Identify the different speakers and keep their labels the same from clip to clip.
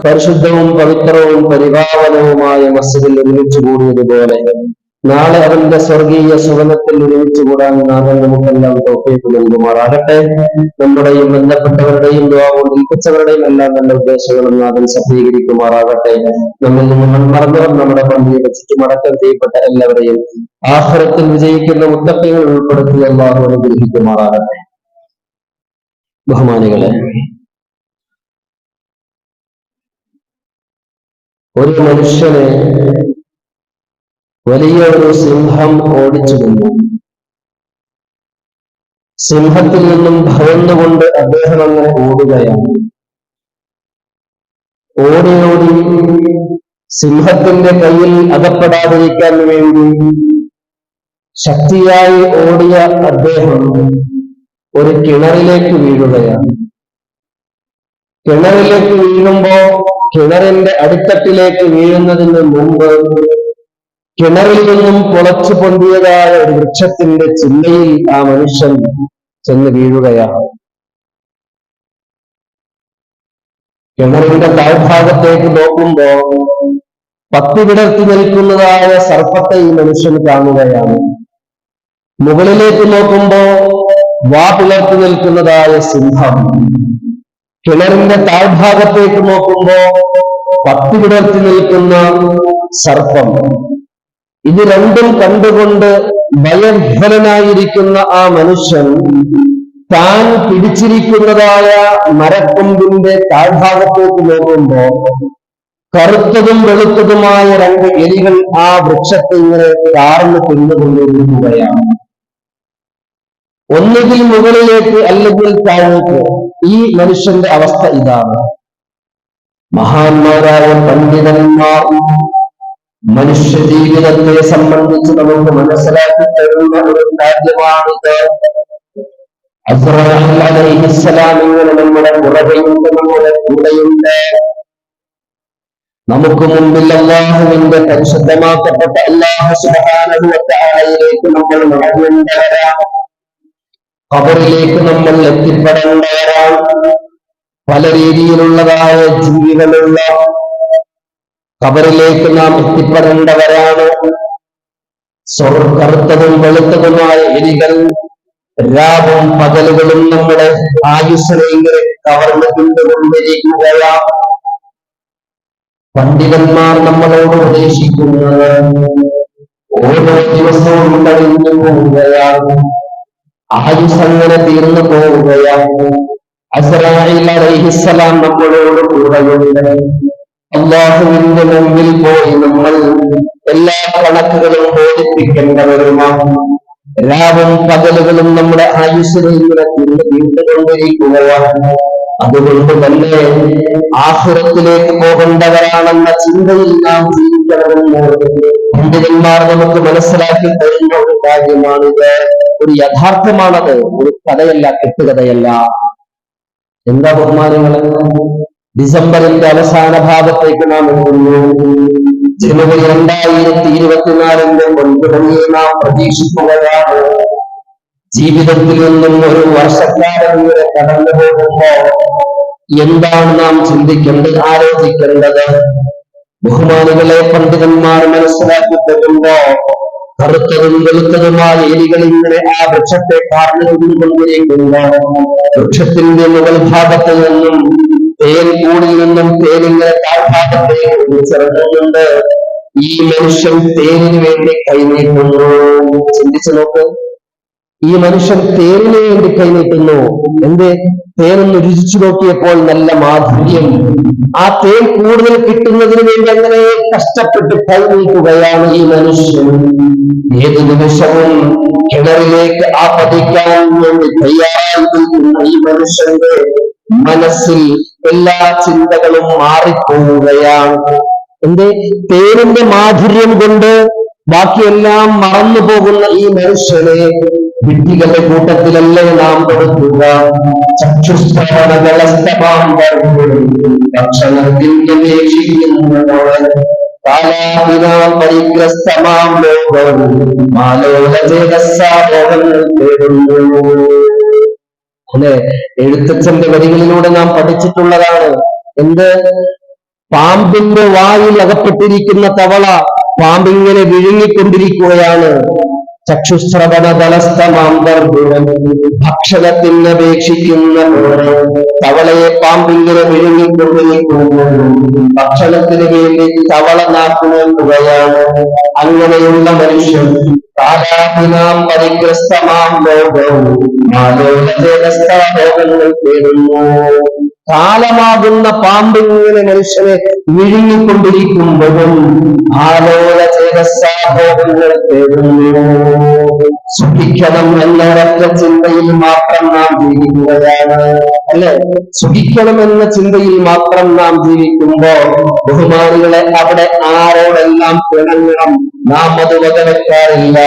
Speaker 1: പരിശുദ്ധവും പവിത്രവും പരിപാവനവുമായ മസ്ജിദിൽ ഒരുമിച്ച് കൂടിയതുപോലെ നാളെ അവന്റെ സ്വർഗീയ സുവനത്തിൽ ഒരുമിച്ച് കൂടാൻ നാഥൻ നമുക്കെല്ലാം തൗഫീഖ് നൽകുമാറാകട്ടെ. നമ്മുടെയും ബന്ധപ്പെട്ടവരുടെയും ദുആ കൊണ്ട് ഏൽപ്പിച്ചവരുടെയും എല്ലാം നല്ല ഉദ്ദേശങ്ങളും നാഥൻ സഫലീകരിക്കുമാറാകട്ടെ. നമ്മിൽ നിന്ന് മറന്നവർ നമ്മുടെ പള്ളിയുടെ ചുറ്റുമടക്കം ചെയ്യപ്പെട്ട എല്ലാവരെയും ആഖിറത്തിൽ വിജയിക്കുന്ന മുത്തഖീങ്ങളിൽ ഉൾപ്പെടുത്തി അല്ലാഹു അനുഗ്രഹിക്കുമാറാകട്ടെ. ബഹുമാനികളെ, ഒരു മനുഷ്യനെ വലിയ ഒരു സിംഹം ഓടിച്ചു കൊണ്ടു. സിംഹത്തിൽ നിന്നും ഭയന്നുകൊണ്ട് അദ്ദേഹം അങ്ങനെ ഓടുകയാണ്. ഓടി ഓടി സിംഹത്തിന്റെ കയ്യിൽ അകപ്പെടാതിരിക്കാൻ വേണ്ടി ശക്തിയായി ഓടിയ അദ്ദേഹം ഒരു കിണറിലേക്ക് വീഴുകയാണ്. കിണറിലേക്ക് വീഴുമ്പോ കിണറിന്റെ അടിത്തട്ടിലേക്ക് വീഴുന്നതിന് മുമ്പ് കിണറിൽ നിന്നും പൊളച്ചു പൊന്തിയതായ ഒരു വൃക്ഷത്തിന്റെ ചില്ലയിൽ ആ മനുഷ്യൻ ചെന്ന് വീഴുകയാണ്. കിണറിന്റെ താഴ്ഭാഗത്തേക്ക് നോക്കുമ്പോ പത്തി വിടർത്തി നിൽക്കുന്നതായ സർപ്പത്തെ ഈ മനുഷ്യൻ കാണുകയാണ്. മുകളിലേക്ക് നോക്കുമ്പോ വാ പിളർത്തി നിൽക്കുന്നതായ സിംഹം. കിണറിന്റെ താഴ്ഭാഗത്തേക്ക് നോക്കുമ്പോ പത്തി വിടർത്തി നിൽക്കുന്ന സർപ്പം. ഇത് രണ്ടും കണ്ടുകൊണ്ട് ഭയവിഹ്വലനായിരിക്കുന്ന ആ മനുഷ്യൻ താൻ പിടിച്ചിരിക്കുന്നതായ മരക്കൊമ്പിന്റെ താഴ്ഭാഗത്തേക്ക് നോക്കുമ്പോ കറുത്തതും വെളുത്തതുമായ രണ്ട് എലികൾ ആ വൃക്ഷത്തെ ഇങ്ങനെ കാർന്ന് തിന്നുകൊണ്ടിരിക്കുകയാണ്. ഒന്നുകിൽ മുകളിലേക്ക് അല്ലെങ്കിൽ താഴേക്ക്. ഈ മനുഷ്യന്റെ അവസ്ഥ ഇതാണ്. മഹാന്മാരായ പണ്ഡിതന്മാർ മനുഷ്യ ജീവിതത്തെ സംബന്ധിച്ച് നമുക്ക് മനസ്സിലാക്കി തരുന്ന ഒരു കാര്യമാണിത്. അസ്റാഈൽ അലൈഹിസ്സലാം ഇങ്ങനെ നമ്മുടെ പുറകെയുണ്ട്, നമ്മുടെ കൂടെയുണ്ട്. നമുക്ക് മുമ്പിൽ അല്ലാഹുവിന്റെ പരിശുദ്ധമാക്കപ്പെട്ട അല്ലാഹു സുബ്ഹാനഹു വ തആലയിലേക്ക് നമ്മൾ മടങ്ങേണ്ടവരാണ്. ഖബറിലേക്ക് നമ്മൾ എത്തിപ്പെടേണ്ടവരാണ്. പല രീതിയിലുള്ളതായ ജീവികളുള്ള ഖബറിലേക്ക് നാം എത്തിപ്പെടേണ്ടവരാണ്. കറുത്തതും വെളുത്തതുമായ എലികൾ രാവും പകലുകളും നമ്മുടെ ആയുസ്സിനെ ഇങ്ങനെ കവർന്നു കൊണ്ടുകൊണ്ടിരിക്കുകയാണ്. പണ്ഡിതന്മാർ നമ്മളോട് ഉപദേശിക്കുന്നത് ഓരോ ദിവസവും കഴിഞ്ഞു പോവുകയാണ്, ആയുസ്സങ്ങനെ തീർന്നു പോവുകയാണ്. അസ്റാഈൽ അലൈഹിസ്സലാം നമ്മളോട് കൂടെയുണ്ട്. അല്ലാഹുവിന്റെ മുമ്പിൽ പോയി നമ്മൾ എല്ലാ കണക്കുകളും ബോധിപ്പിക്കേണ്ടവരുമാണ്. രാവും പകലുകളും നമ്മുടെ ആയുസ്സിനെ ഇങ്ങനെ തീർന്നുകൊണ്ടിരിക്കുകയാണ്. അതുകൊണ്ട് തന്നെ ആഖിറത്തിലേക്ക് പോകേണ്ടവരാണെന്ന ചിന്തയിൽ നാം ജീവിക്കണമെന്ന് പണ്ഡിതന്മാർ നമുക്ക് മനസ്സിലാക്കി തരുന്ന ഒരു കാര്യമാണിത്. ഒരു യഥാർത്ഥമാണത്, ഒരു കഥയല്ല, കെട്ടുകഥയല്ല. എന്താ ബഹുമാനങ്ങൾ, ഡിസംബറിന്റെ അവസാന ഭാഗത്തേക്ക് നാം എത്തുന്നു. ജനുവരി 2024 കൊണ്ടുതന്നെ നാം പ്രതീക്ഷിക്കുകയാണ്. ജീവിതത്തിൽ നിന്നും ഒരു വർഷക്കാലം ഇങ്ങനെ കടന്നു പോകുമ്പോ എന്താണ് നാം ചിന്തിക്കേണ്ടത്, ആലോചിക്കേണ്ടത്? ബഹുമാനികളെ, പണ്ഡിതന്മാർ മനസ്സിലാക്കി തരുമ്പോ കറുത്തതും വെളുത്തതുമായ എലികൾ ഇങ്ങനെ ആ വൃക്ഷത്തെ കാർന്നുകൊണ്ടിരിക്കുന്നു. വൃക്ഷത്തിന്റെ മുകൾ ഭാഗത്ത് നിന്നും തേൻ കൂടിൽ നിന്നും തേനിങ്ങനെ താഴ്ഭാഗത്തേക്ക് ഒളിച്ചിറങ്ങുന്നുണ്ട്. ഈ മനുഷ്യൻ തേനിന് വേണ്ടി കൈനീട്ടുന്നു. ചിന്തിച്ചു നോക്ക്, ഈ മനുഷ്യൻ തേനിന് വേണ്ടി കൈനീട്ടുന്നു. എന്റെ തേനൊന്ന് രുചിച്ചു നോക്കിയപ്പോൾ നല്ല മാധുര്യം. ആ തേൻ കൂടുതൽ കിട്ടുന്നതിന് വേണ്ടി അങ്ങനെ കഷ്ടപ്പെട്ട് കൈനീട്ടുകയാണ് ഈ മനുഷ്യൻ. ഏത് നിമിഷവും കിണറിലേക്ക് ആപതിക്കാൻ വേണ്ടി തയ്യാറായി നിൽക്കുന്ന ഈ മനുഷ്യന്റെ മനസ്സിൽ എല്ലാ ചിന്തകളും മാറിപ്പോവുകയാണ്. എന്റെ തേനിന്റെ മാധുര്യം കൊണ്ട് ബാക്കിയെല്ലാം മറന്നു പോകുന്ന ഈ മനുഷ്യനെ വിഡ്ഢികളുടെ കൂട്ടത്തിലല്ലേ നാം പെടുത്തുക? ഭക്ഷണത്തിന്റെ വീക്ഷിക്കുന്നതോടെ കാലാതിനാൽ പരിഗ്രസ്തമാം ലോകം മാലോലജേതസ്സാബോധങ്ങൾ തേടുന്നു. അല്ലെ, എഴുത്തച്ഛന്റെ വരികളിലൂടെ നാം പഠിച്ചിട്ടുള്ളതാണ്. എന്ത് പാമ്പിന്റെ വായിൽ അകപ്പെട്ടിരിക്കുന്ന തവള പാമ്പിങ്ങനെ വിഴുങ്ങിക്കൊണ്ടിരിക്കുകയാണ്. ചക്ഷുശ്രവണ തലസ്ഥമാന്തർഭുവൻ ഭക്ഷണത്തിനപേക്ഷിക്കുന്ന പോലെ തവളയെ പാമ്പിങ്ങനെ വിഴുങ്ങിക്കൊണ്ടിരിക്കുന്നു. ഭക്ഷണത്തിന് വേണ്ടി തവള നാക്കുനോക്കുകയാണ്. അങ്ങനെയുള്ള മനുഷ്യൻ കാലാതിനാം പരിഗ്രസ്തമാം ലോകവും ലോകങ്ങൾ തേടുന്നു. കാലമാകുന്ന പാമ്പിങ്ങനെ മനുഷ്യനെ വിഴുങ്ങിക്കൊണ്ടിരിക്കുമ്പോഴും ആലോക ചേതസ്സാഭോഗങ്ങൾ തേടുന്നു. സുഖിക്കണം എന്നൊരൊറ്റ ചിന്തയിൽ മാത്രം നാം ജീവിക്കുകയാണ്, അല്ലെ? സുഖിക്കണം എന്ന ചിന്തയിൽ മാത്രം നാം ജീവിക്കുമ്പോ ബഹുമാനികളെ അവിടെ ആരോടെല്ലാം പിണങ്ങണം? നാം അത് വകവെക്കാറില്ല.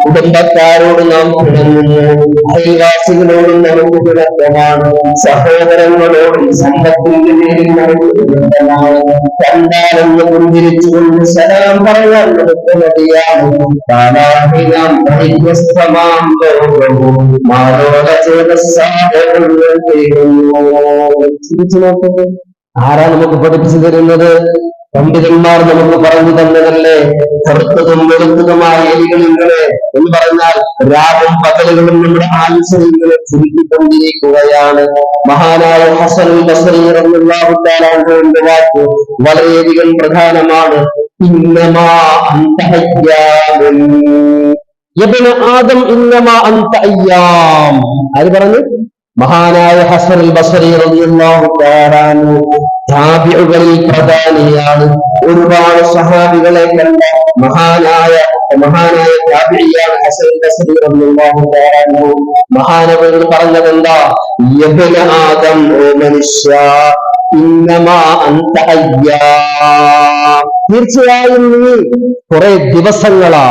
Speaker 1: കുടുംബക്കാരോട് നാം പിണങ്ങുന്നു, അയൽവാസികളോടും നമുക്ക് പിണക്കമാണ്, സഹോദരങ്ങളോടും സമ്പത്തിന്റെ പേരിൽ നമുക്ക് പിണക്കമാണ്. കണ്ടാലെന്ന് പുഞ്ചിരിച്ചുകൊണ്ട് സലാം പറയാൻ നമുക്ക് മതിയാണ്. നാം പരിഗ്രസ്തമാം ലോകവും മാലോക ചേതസ്സാഭോഗങ്ങൾ തേടുന്നു. ചിന്തിച്ചു നോക്കട്ടെ, ആരാ നമുക്ക് പഠിപ്പിച്ചു തരുന്നത്? പണ്ഡിതന്മാർ നമുക്ക് പറഞ്ഞു തന്നതല്ലേ? കറുത്തതും വെളുത്തതുമായ എലികളിങ്ങനെ എന്ന് പറഞ്ഞാൽ രാവും പകലുകളും നമ്മുടെ ആയുസ്സിനെ ചുരുക്കിക്കൊണ്ടിരിക്കുകയാണ്. മഹാനായ ഹസനുൽ ബസ്രി റളിയല്ലാഹു തആല അൻഹുവിന്റെ വാക്ക് വളരെയധികം പ്രധാനമാണ്. ഇന്നമാ അൻത അയ്യാമുൻ യബ്ന ആദം, ഇന്നമാ അൻത അയ്യാം. അത് പറഞ്ഞു മഹാനായ ഹസനുൽ ബസ്രി റളിയല്ലാഹു തആല അൻഹു താബിഉകളിൽ പ്രധാനിയാണ്. ഒരുപാട് സഹാബികളെ കണ്ട മഹാനായ താബിഇയാണ് ഹസനുൽ ബസ്രി റളിയല്ലാഹു തആല അൻഹു. മഹാനവർ പറഞ്ഞതെന്താ? യബ്ന ആദം, ഓ മനുഷ്യ, ഇന്നമാ അൻത അയ്യാം, തീർച്ചയായും നീ കുറെ ദിവസങ്ങളാ.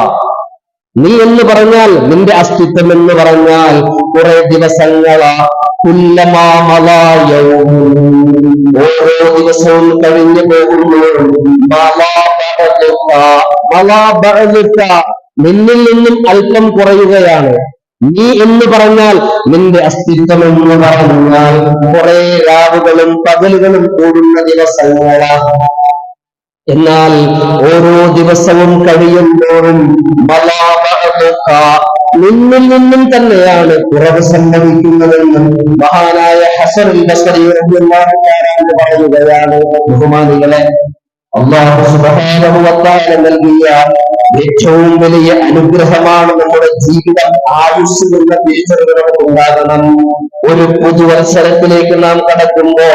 Speaker 1: നീ എന്ന് പറഞ്ഞാൽ നിന്റെ അസ്തിത്വം എന്ന് പറഞ്ഞാൽ കുറെ ദിവസങ്ങളാ. കുല്ലമാമലായവും, ഓരോ ദിവസവും കഴിഞ്ഞു പോകുമ്പോഴും നിന്നിൽ നിന്നും അല്പം കുറയുകയാണ്. നീ എന്ന് പറഞ്ഞാൽ നിന്റെ അസ്തിത്വം എന്ന് പറഞ്ഞാൽ കുറെ രാവുകളും പകലുകളും കൂടുന്ന ദിവസങ്ങളാ. എന്നാൽ ഓരോ ദിവസവും കഴിയുമ്പോഴും നിന്നിൽ നിന്നും തന്നെയാണ് കുറവ് സംഭവിക്കുന്നതെന്ന് മഹാനായ ഹസനുൽ ബസ്രി റളിയല്ലാഹു തആല പറയുകയാണ്. ബഹുമാനികളെ, അല്ലാഹു സുബ്ഹാനഹു വ തആല നൽകിയ ഏറ്റവും വലിയ അനുഗ്രഹമാണ് നമ്മുടെ ജീവിതം. ആയുസ് എന്ന തിരിച്ചറിവ് നമുക്കുണ്ടാകണം. ഒരു പുതുവത്സരത്തിലേക്ക് നാം കടക്കുമ്പോ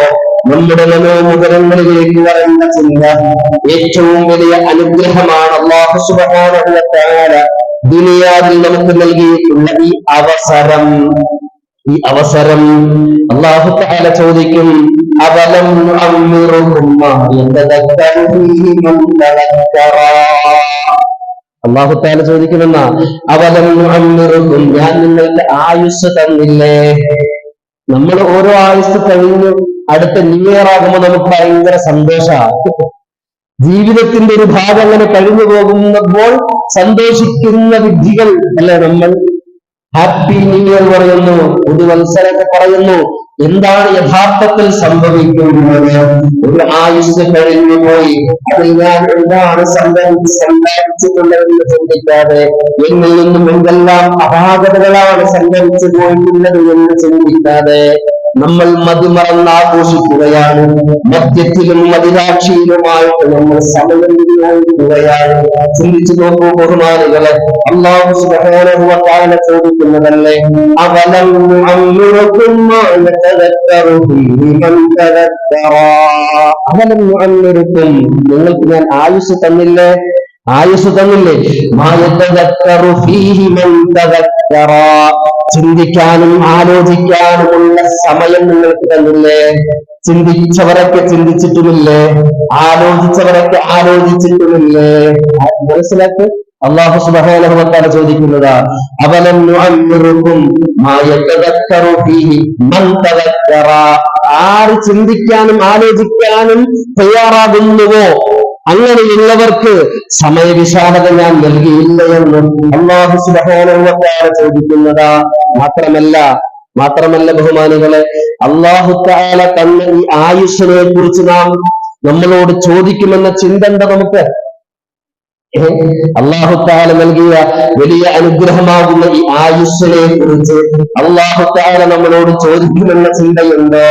Speaker 1: നമ്മുടെ മനോമുഖരങ്ങളിലേക്ക് വരുന്ന ചിന്ത ഏറ്റവും വലിയ അനുഗ്രഹമാണ്. അല്ലാഹു സുബ്ഹാനഹു വ തആല ദുനിയാവിൽ നമുക്ക് നൽകിയിട്ടുള്ള ഈ അവസരം അല്ലാഹു തആല ചോദിക്കും, അവലം നുഅമ്മിറുകും മാ യതദക്കറു ഫീഹി മൻ തദക്കറ. അല്ലാഹു തആല ചോദിക്കുമെന്ന, അവലം നുഅമ്മിറുകും, ഞാൻ നിങ്ങൾക്ക് ആയുസ് തന്നില്ലേ? നമ്മൾ ഓരോ ആയുസ് കഴിഞ്ഞു അടുത്ത ന്യൂ ഇയർ ആകുമ്പോൾ നമുക്ക് ഭയങ്കര സന്തോഷമാണ്. ജീവിതത്തിന്റെ ഒരു ഭാഗം അങ്ങനെ കഴിഞ്ഞു പോകുമ്പോൾ സന്തോഷിക്കുന്ന വിധികൾ അല്ലെ നമ്മൾ. ഹാപ്പി ന്യൂ ഇയർ പറയുന്നു, പുതുവത്സരമൊക്കെ പറയുന്നു. എന്താണ് യഥാർത്ഥത്തിൽ സംഭവിക്കുന്നത്? ഒരു ആയുസ് കഴിഞ്ഞു പോയി, അതിൽ ഞാൻ എന്താണ് സംഭവിച്ചിട്ടുള്ളതെന്ന് ചിന്തിക്കാതെ, എന്നിൽ നിന്നും എന്തെല്ലാം അപാകതകളാണ് സംഭവിച്ചു പോയിട്ടുള്ളത് എന്ന് ചിന്തിക്കാതെ നമ്മൾ മതിമറന്ന് ആഘോഷിക്കുകയാണ്. മദ്യത്തിലും മദിരാക്ഷിയിലുമായിട്ട് നമ്മൾ സമയം വിനിയോഗിക്കുകയാണ്. ചിന്തിച്ചു നോക്കൂ ബഹുമാനികളെ, അല്ലാഹു സുബ്ഹാനഹു വ തആല ചോദിക്കുന്നതല്ലേ, അവലം നുഅമ്മിറുകും മാ യതദക്കറു ഫീഹി മൻ തദക്കറ. അവലം നുഅമ്മിറുകും, നിങ്ങൾക്ക് ഞാൻ ആയുസ് തന്നില്ലേ? മാ യതദക്കറു ഫീഹി മൻ തദക്കറ, ചിന്തിക്കാനും ആലോചിക്കാനുമുള്ള സമയം നിങ്ങൾക്ക് തന്നില്ലേ? ചിന്തിച്ചവരൊക്കെ ചിന്തിച്ചിട്ടുമില്ലേ? ആലോചിച്ചവരൊക്കെ ആലോചിച്ചിട്ടുമില്ലേ? മനസ്സിലാക്ക്. അല്ലാഹു സുബ്ഹാനഹു വ തആല ചോദിക്കുന്നതാ, അവലം നുഅമ്മിറുകും മാ യതദക്കറു ഫീഹി മൻ തദക്കറ. ആര് ചിന്തിക്കാനും ആലോചിക്കാനും തയ്യാറാകുന്നുവോ അങ്ങനെയുള്ളവർക്ക് സമയവിശാലത ഞാൻ നൽകിയില്ല എന്ന് അല്ലാഹു സുബ്ഹാനഹു വ തആല ചോദിക്കുന്നതാ. മാത്രമല്ല ബഹുമാനികളെ, അല്ലാഹു തആല തന്ന ഈ ആയുസ്സിനെ കുറിച്ച് നാം നമ്മളോട് ചോദിക്കുമെന്ന ചിന്ത ഉണ്ട് നമുക്ക്. അല്ലാഹു തആല നൽകിയ വലിയ അനുഗ്രഹമാകുന്ന ഈ ആയുസ്സിനെ കുറിച്ച് അല്ലാഹു തആല നമ്മളോട് ചോദിക്കുമെന്ന ചിന്തയുണ്ടോ?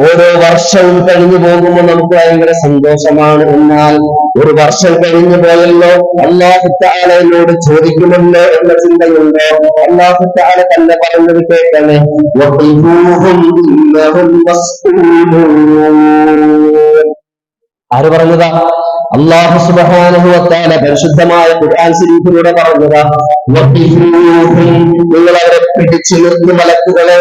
Speaker 1: ഓരോ വർഷവും കഴിഞ്ഞു പോകുമ്പോൾ നമുക്ക് ഭയങ്കര സന്തോഷമാണ്. എന്നാൽ ഒരു വർഷം കഴിഞ്ഞു പോയല്ലോ, അല്ലാഹു തആല എന്നോട് ചോദിക്കുമല്ലോ എന്ന ചിന്തയുണ്ടോ? അല്ലാഹു തആല തന്നെ പറഞ്ഞത് കേൾക്കണേ, ആര് പറഞ്ഞതാ? അല്ലാഹു സുബ്ഹാനഹു വ തആല പരിശുദ്ധമായ ഖുർആൻ ശരീഫിലൂടെ പറഞ്ഞതാ, നിങ്ങൾ അവരെ പിടിച്ചു നിർത്തി മലക്കുകളെ,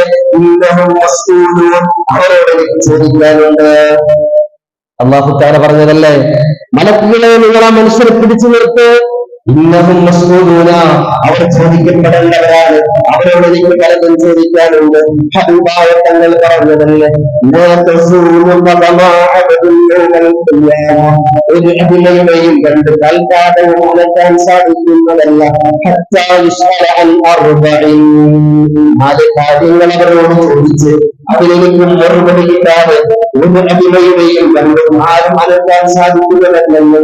Speaker 1: അവരോട് എനിക്ക് ചോദിക്കാനുണ്ട്. അല്ലാഹു തആല പറഞ്ഞതല്ലേ, മലക്കുകളെ നിങ്ങൾ ആ മനുഷ്യരെ പിടിച്ചു നിർത്ത്, ഇന്നഹും മസ്ഊലൂന, അവർ ചോദിക്കപ്പെടേണ്ടവരാണ്, അവരോട് എനിക്ക് പലതും ചോദിക്കാനുണ്ട്. ഹബീബായ തങ്ങൾ പറഞ്ഞതല്ലേ, ഒരു അടിമയുടെയും രണ്ട് കാൽപാദവും ഉണക്കാൻ സാധിക്കുന്നതല്ല. നാല് കാര്യങ്ങൾ അവരോട് ചോദിച്ച് അതിലെനിക്കും മറുപടി കിട്ടാതെ ഒരു അടിമയുടെയും രണ്ടും ആരും അനക്കാൻ സാധിക്കുന്നതല്ലെന്ന്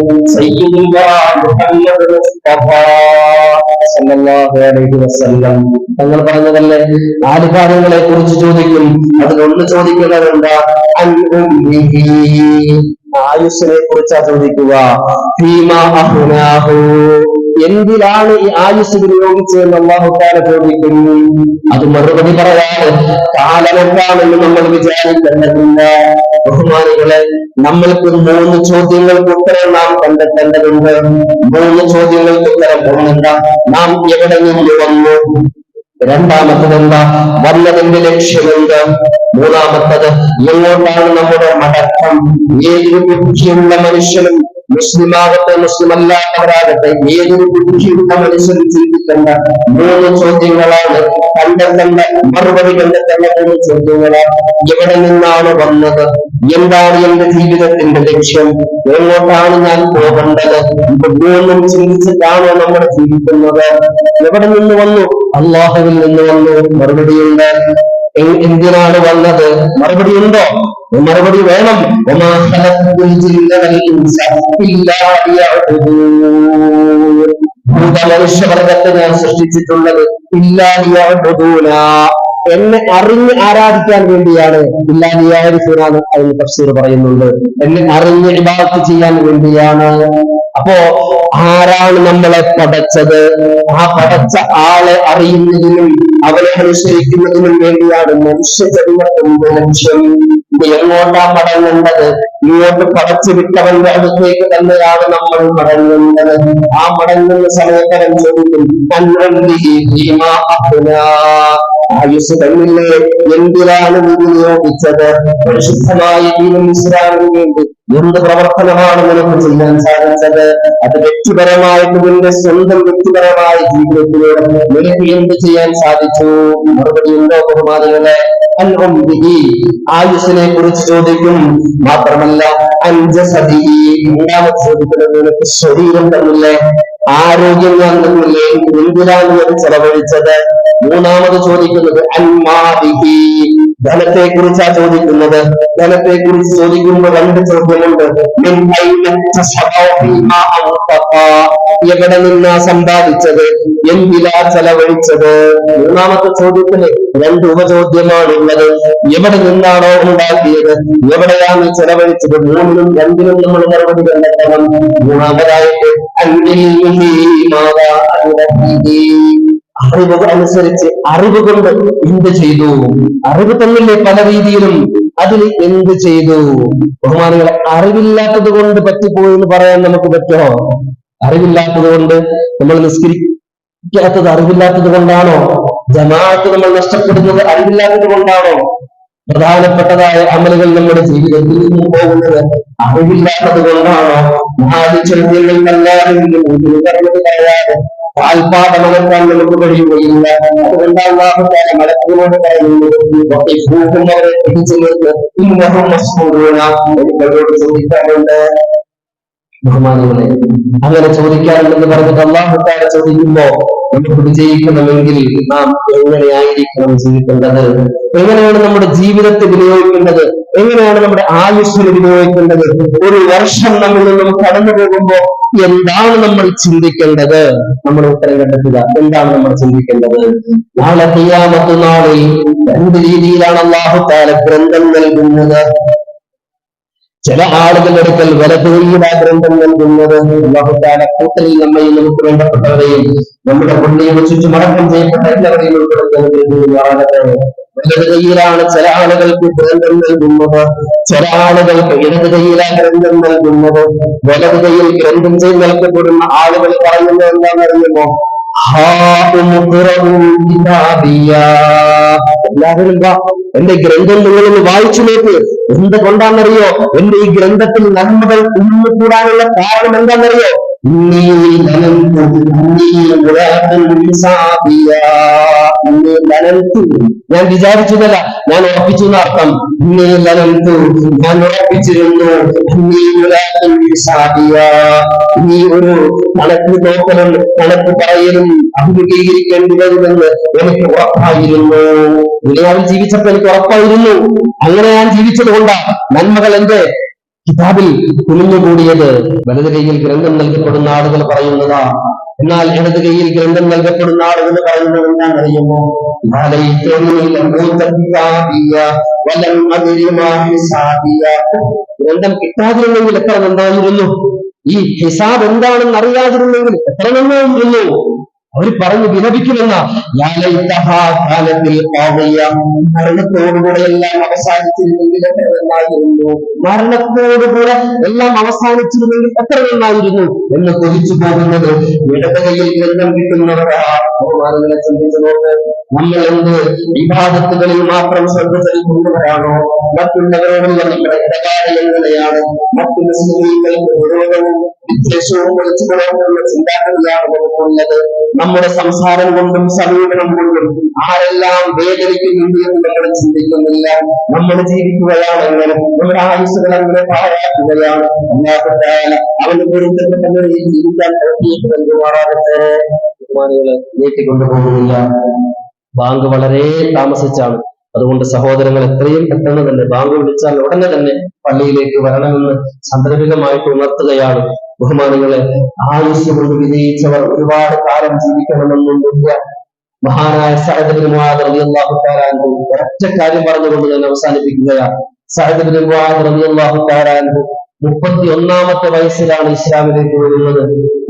Speaker 1: തങ്ങൾ പറഞ്ഞതല്ലേ. നാല് കാര്യങ്ങളെ കുറിച്ച് ചോദിക്കും, അതിലൊന്ന് ചോദിക്കുന്നതെന്താ? ആയുസ്സിനെ കുറിച്ചാ ചോദിക്കുക. എന്തിലാണ് ഈ ആയുസ് വിനിയോഗിച്ചതെന്ന് അല്ലാഹു തആല ചോദിക്കുന്നു. അത് മറുപടി പറയാൻ കാലമെന്താണെന്ന് നമ്മൾ വിചാരിക്കേണ്ടതില്ല. ബഹുമാനികളെ, നമ്മൾക്ക് 3 ചോദ്യങ്ങൾക്ക് ഉത്തരം നാം കണ്ടെത്തേണ്ടതുണ്ട്. 3 ചോദ്യങ്ങൾക്ക് ഉത്തരം. ഒന്നെന്താ? നാം എവിടെ നിന്ന് വന്നു? രണ്ടാമത്തത് എന്താ? വന്നതിന്റെ ലക്ഷ്യമെന്ത്? മൂന്നാമത്തത് എങ്ങോട്ടാണ് നമ്മുടെ മടക്കം? ഏതൊരു ബുദ്ധിയുള്ള മനുഷ്യനും, മുസ്ലിമാകട്ടെ മുസ്ലിമല്ലാത്തവരാകട്ടെ, ഏതൊരു ബുദ്ധിയുള്ള മനുഷ്യനും ചിന്തിക്കേണ്ട 3 ചോദ്യങ്ങളാണ്. കണ്ടെത്തേണ്ട മറുപടി കണ്ടെത്തേണ്ട 3 ചോദ്യങ്ങളാണ്. എവിടെ നിന്നാണ് വന്നത്? എന്താണ് എന്റെ ജീവിതത്തിന്റെ ലക്ഷ്യം? എങ്ങോട്ടാണ് ഞാൻ പോകേണ്ടത്? ഇത് 3 ചിന്തിച്ചിട്ടാണോ നമ്മൾ ജീവിക്കുന്നത്? എവിടെ നിന്ന് വന്നു? അല്ലാഹുവിൽ നിന്ന് വന്നു. മറുപടിയുണ്ട്. എന്തിനാണ് വന്നത്? മറുപടി ഉണ്ടോ? മറുപടി വേണം. മനുഷ്യവർഗത്തെ ഞാൻ സൃഷ്ടിച്ചിട്ടുള്ളത് എന്നെ അറിഞ്ഞ് ആരാധിക്കാൻ വേണ്ടിയാണ്. ഇല്ലാതിയാരിഫുനാണ് അതിന് തഫ്സീർ പറയുന്നുണ്ട്. എന്നെ അറിഞ്ഞ് ഇബാദത്ത് ചെയ്യാൻ വേണ്ടിയാണ്. അപ്പോ ആരാണ് നമ്മളെ പടച്ചത്? ആ പടച്ച ആളെ അറിയുന്നതിനും അവനെ അനുസരിക്കുന്നതിനും വേണ്ടിയാണ് മനുഷ്യ ജന്മത്തിന്റെ ലക്ഷ്യം. ഇത് എങ്ങോട്ടാ മടങ്ങേണ്ടത്? ഇങ്ങോട്ട് പടച്ചു വിട്ടവന്റെ അടുത്തേക്ക് തന്നെയാണ് നമ്മൾ മടങ്ങേണ്ടത്. ആ മടങ്ങുന്ന സമയത്തവൻ ചോദിക്കും, ആയുസ് തന്നില്ലേ, എന്തിനാണ് വിനിയോഗിച്ചത്? പരിശുദ്ധമായ ദീനും ഇസ്ലാമിന് വേണ്ടി എന്ത് പ്രവർത്തനമാണ് നിനക്ക് ചെയ്യാൻ സാധിച്ചത്? അത് വ്യക്തിപരമായിട്ട് നിന്റെ സ്വന്തം വ്യക്തിപരമായ ജീവിതത്തിലൂടെ നിനക്ക് എന്ത് ചെയ്യാൻ സാധിച്ചു? മറുപടി ഉണ്ടോ ബഹുമാനികളെ? ആയുസിനെ കുറിച്ച് ചോദിക്കും. മാത്രമല്ല അഞ്ചസതിഹി, രണ്ടാമത് ചോദിക്കുന്നത് നിനക്ക് ശരീരം തന്നില്ലേ, ആരോഗ്യം ഞാൻ തന്നില്ലേ, എന്തിനാണ് ഞാൻ ചെലവഴിച്ചത്? മൂന്നാമത് ചോദിക്കുന്നത് അൻമാദിഹി, ധനത്തെ കുറിച്ചാ ചോദിക്കുന്നത്. ധനത്തെ കുറിച്ച് ചോദിക്കുമ്പോൾ 2 ചോദ്യമുണ്ട്. എവിടെ നിന്നാ സമ്പാദിച്ചത്? എന്തിലാ ചെലവഴിച്ചത്? മൂന്നാമത്തെ ചോദ്യത്തിന് 2 ഉപചോദ്യമാണ് ഉള്ളത്. എവിടെ നിന്നാണോ ഉണ്ടാക്കിയത്? എവിടെയാണ് ചെലവഴിച്ചത്? 3നും 2നും നമ്മൾ മറുപടി കണ്ടെത്തണം. മൂന്നാമതായിട്ട് അറിവ് അനുസരിച്ച് അറിവ് കൊണ്ട് എന്ത് ചെയ്തു? അറിവ് തന്നില്ലേ പല രീതിയിലും, അതിൽ എന്ത് ചെയ്തു? ബഹുമാനികളെ, അറിവില്ലാത്തത് കൊണ്ട് പറ്റിപ്പോയി എന്ന് പറയാൻ നമുക്ക് പറ്റുമോ? അറിവില്ലാത്തത് കൊണ്ട് നമ്മൾ നിസ്കരിക്കാത്തത് അറിവില്ലാത്തത് കൊണ്ടാണോ? ജമാഅത്ത് നമ്മൾ നഷ്ടപ്പെടുന്നത് അറിവില്ലാത്തത് കൊണ്ടാണോ? പ്രധാനപ്പെട്ടതായ അമലുകൾ നമ്മുടെ ജീവിതത്തിൽ നിന്നും പോകുന്നത് അറിവില്ലാത്തത് കൊണ്ടാണോ? പറയാതെ പാൽപാടമകത്താൻ നമുക്ക് കഴിയുകയില്ല. അതുകൊണ്ടാണ് മലക്കിനോട് പറയുന്നത്, അവരെ പിടിച്ചു നിർത്ത്, എനിക്കവരോട് ചോദിക്കാറുണ്ട്. ബഹുമാനികളെ, അങ്ങനെ ചോദിക്കാറുണ്ടെന്ന് പറഞ്ഞിട്ട് അല്ലാഹു തആല ചോദിക്കുമ്പോ നമുക്ക് വിജയിക്കണമെങ്കിൽ നാം എങ്ങനെയായിരിക്കണം ജീവിക്കേണ്ടത്? എങ്ങനെയാണ് നമ്മുടെ ജീവിതത്തെ വിനിയോഗിക്കേണ്ടത്? എങ്ങനെയാണ് നമ്മുടെ ആയുസ്സിൽ വിനിയോഗിക്കേണ്ടത്? ഒരു വർഷം നമ്മളിൽ നിന്നും കടന്നു പോകുമ്പോ എന്താണ് നമ്മൾ ചിന്തിക്കേണ്ടത്? നമ്മൾ ഉത്തരം കണ്ടെത്തുക. എന്താണ് നമ്മൾ ചിന്തിക്കേണ്ടത്? നാളെ ഖിയാമത്ത് നാളിൽ രണ്ട് രീതിയിലാണ് അല്ലാഹു തആല ഗ്രന്ഥം നൽകുന്നത്. ചില ആളുകളുടെ അടുക്കൽ വലതുകൈയിൽ ആ ഗ്രന്ഥം നൽകുന്നത്. അല്ലാഹു തആല കൂട്ടലിൽ നമ്മയും നമുക്ക് വേണ്ടപ്പെട്ടവരെയും നമ്മുടെ പുണ്യം ചുറ്റുമടക്കം ചെയ്യപ്പെട്ട എല്ലാവരെയും ഉൾപ്പെടുത്തുന്നത്. വലത് കൈയിലാണ് ചില ആളുകൾക്ക് ഗ്രന്ഥം നൽകുന്നത്, ചില ആളുകൾക്ക് ഇടത് കൈയിലാണ് ഗ്രന്ഥം നൽകുന്നത്. വലത് കൈയിൽ ഗ്രന്ഥം ചെയ്ത് നൽകപ്പെടുന്ന ആളുകൾ പറയുന്നത് എന്താണെന്നറിയുമോ? എല്ലാവരും എന്റെ ഗ്രന്ഥം നിങ്ങളൊന്ന് വായിച്ചു നോക്ക്. എന്തുകൊണ്ടാണെന്നറിയോ? എന്റെ ഈ ഗ്രന്ഥത്തിൽ നന്മകൾ ഉള്ളുകൂടാനുള്ള കാരണം എന്താണെന്നറിയോ? ഞാൻ വിചാരിച്ചതല്ല, ഞാൻ ഉറപ്പിച്ചു എന്നർത്ഥം. ഞാൻ ഉറപ്പിച്ചിരുന്നു. നീ ഒരു കണക്ക് നോക്കലും കണക്ക് പറയലും അഭിമുഖീകരിക്കേണ്ടി വരുമെന്ന് എനിക്ക് ഉറപ്പായിരുന്നു. ദുനിയാവിൽ ജീവിച്ചപ്പോൾ എനിക്ക് ഉറപ്പായിരുന്നു. അങ്ങനെ ഞാൻ ജീവിച്ചത് കൊണ്ടാണ് നന്മകൾ എന്റെ കിതാബിൽ കുനിഞ്ഞുകൂടിയത്. വലത് കൈയിൽ ഗ്രന്ഥം നൽകപ്പെടുന്ന ആളുകൾ പറയുന്നതാ. എന്നാൽ ഇടത് കൈയിൽ ഗ്രന്ഥം നൽകപ്പെടുന്ന ആളുകൾ പറയുന്നത് എന്താണെന്നറിയുമോ? ഗ്രന്ഥം കിട്ടാതിരുന്നെങ്കിൽ എത്ര നന്നായിരുന്നു. ഈ ഹിസാബ് എന്താണെന്ന് അറിയാതിരുന്നെങ്കിൽ എത്ര നന്നായിരുന്നു. അവർ പറഞ്ഞു വിലപിക്കുമെന്ന മരണത്തോടുകൂടെ എല്ലാം അവസാനിച്ചിരുന്നെങ്കിൽ എത്ര നന്നായിരുന്നു. മരണത്തോടുകൂടെ എല്ലാം അവസാനിച്ചിരുന്നെങ്കിൽ എത്ര നന്നായിരുന്നു എന്ന് കൊതിച്ചു പോകുന്നത് ഇടതുകൈയിൽ ഗ്രന്ഥം കിട്ടുന്നവരാ. ബഹുമാനങ്ങളെ ചിന്തിച്ചു നോക്ക്. നമ്മൾ എന്ത് വിവാദത്തുകളിൽ മാത്രം ശ്രദ്ധ ചെലുത്തുന്നവരാണോ? മറ്റുള്ളവരോടുള്ള നമ്മുടെ ഇടപാട് എങ്ങനെയാണ്? മറ്റു മുസ്ലിമീങ്ങൾക്ക് വിരോധവും വിദ്വേഷവും വിളിച്ചു കൊണ്ടുള്ള ചിന്താഗതിയാണ് നമുക്കുള്ളത്. നമ്മുടെ സംസാരം കൊണ്ടും സമീപനം കൊണ്ടും ആരെല്ലാം വേദനിക്കുന്നുണ്ട് എന്ന് നമ്മൾ ചിന്തിക്കുന്നില്ല. നമ്മൾ ജീവിക്കുകയാണ് എങ്ങനെ? നമ്മുടെ ആയുസ്സുകൾ അങ്ങനെ പാഴാക്കുകയാണ്. അവന്റെ പൊരുത്തപ്പെട്ട നിലയിൽ ജീവിക്കാൻ നൽകുമാറാകട്ടെ. ബഹുമാനികളെ നീട്ടിക്കൊണ്ടുപോകുന്നില്ല. ബാങ്ക് വളരെ താമസിച്ചാണ്. അതുകൊണ്ട് സഹോദരങ്ങൾ എത്രയും പെട്ടെന്ന് തന്നെ ബാങ്ക് വിളിച്ചാൽ ഉടനെ തന്നെ പള്ളിയിലേക്ക് വരണമെന്ന് സാന്ദർഭികമായിട്ട് ഉണർത്തുകയാണ്. ബഹുമാനികളെ, ആയുസ് കൊണ്ട് വിജയിച്ചവർ ഒരുപാട് കാലം ജീവിക്കണമെന്നൊന്നുമില്ല. മഹാനായ സഅദ് ഇബ്നു മുആദ് റളിയല്ലാഹു തആല അൻഹു ഒരൊറ്റ കാര്യം പറഞ്ഞുകൊണ്ട് ഞാൻ അവസാനിപ്പിക്കുകയാണ്. സഅദ് ഇബ്നു മുആദ് റളിയല്ലാഹു തആല അൻഹു 31-ാമത്തെ വയസ്സിലാണ് ഇസ്ലാമിലേക്ക് വരുന്നത്.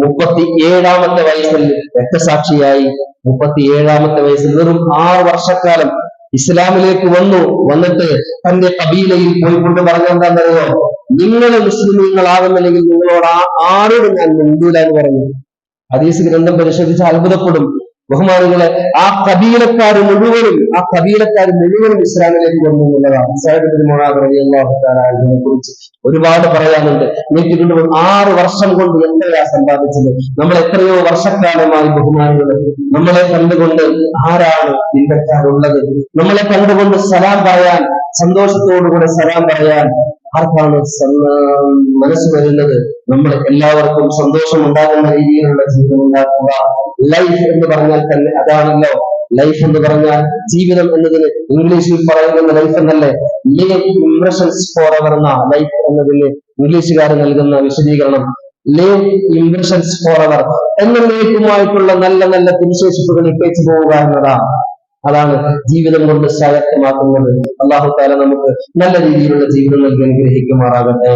Speaker 1: 37-ാമത്തെ വയസ്സിൽ രക്തസാക്ഷിയായി. 37-ാമത്തെ വയസ്സിൽ വെറും 6 വർഷക്കാലം ഇസ്ലാമിലേക്ക് വന്നിട്ട് തന്റെ കബീലയിൽ പോയിക്കൊണ്ട് പറഞ്ഞെന്താണെന്നറിയോ? നിങ്ങൾ മുസ്ലിമീങ്ങളാകുന്നില്ലെങ്കിൽ നിങ്ങളോട് ആരോടും ഞാൻ മിണ്ടൂല എന്ന് പറഞ്ഞു. ഹദീസ് ഗ്രന്ഥം പരിശോധിച്ച് അത്ഭുതപ്പെടും. ബഹുമാനികളെ, ആ കബീലക്കാർ മുഴുവനും ഇസ്ലാമിലേക്ക് വന്നു എന്നുള്ളതാണ്. സഅദ് ഇബ്നു മുആദ് റളിയല്ലാഹു തആല അൻഹുവിനെ കുറിച്ച് ഒരുപാട് പറയാനുണ്ട്. നീട്ടിക്കൊണ്ട് 6 വർഷം കൊണ്ട് എത്രയാ സമ്പാദിച്ചത്? നമ്മൾ എത്രയോ വർഷക്കാലമായി ബഹുമാനികളെ നമ്മളെ കണ്ടുകൊണ്ട് ആരാണ് ബിംബക്കാരുള്ളത്? നമ്മളെ കണ്ടുകൊണ്ട് സലാം പറയാൻ, സന്തോഷത്തോടുകൂടെ സലാം പറയാൻ ആർക്കാണ് മനസ്സ് വരുന്നത്? നമ്മൾ എല്ലാവർക്കും സന്തോഷം ഉണ്ടാകുന്ന രീതിയിലുള്ള ജീവിതം ഉണ്ടാക്കുക. ലൈഫ് എന്ന് പറഞ്ഞാൽ തന്നെ അതാണല്ലോ. ലൈഫ് എന്ന് പറഞ്ഞാൽ ജീവിതം എന്നതിന് ഇംഗ്ലീഷിൽ പറയുന്ന ലൈഫ് എന്നല്ലേ? ലീവ് ഇംപ്രഷൻസ് ഫോർ എവർ എന്ന ലൈഫ് എന്നതിന് ഇംഗ്ലീഷുകാർ നൽകുന്ന വിശദീകരണം. ലീവ് ഇംപ്രഷൻസ് ഫോർ എവർ എന്നേക്കുമായിട്ടുള്ള നല്ല നല്ല തിരിശേഷിപ്പുകൾ ഇട്ടേച്ചു പോവുക എന്നതാണ്. അതാണ് ജീവിതം കൊണ്ട് സ്വായത്തമാക്കുന്നത്. അല്ലാഹു തആല നമുക്ക് നല്ല രീതിയിലുള്ള ജീവിതം നൽകി അനുഗ്രഹിക്കുമാറാകട്ടെ.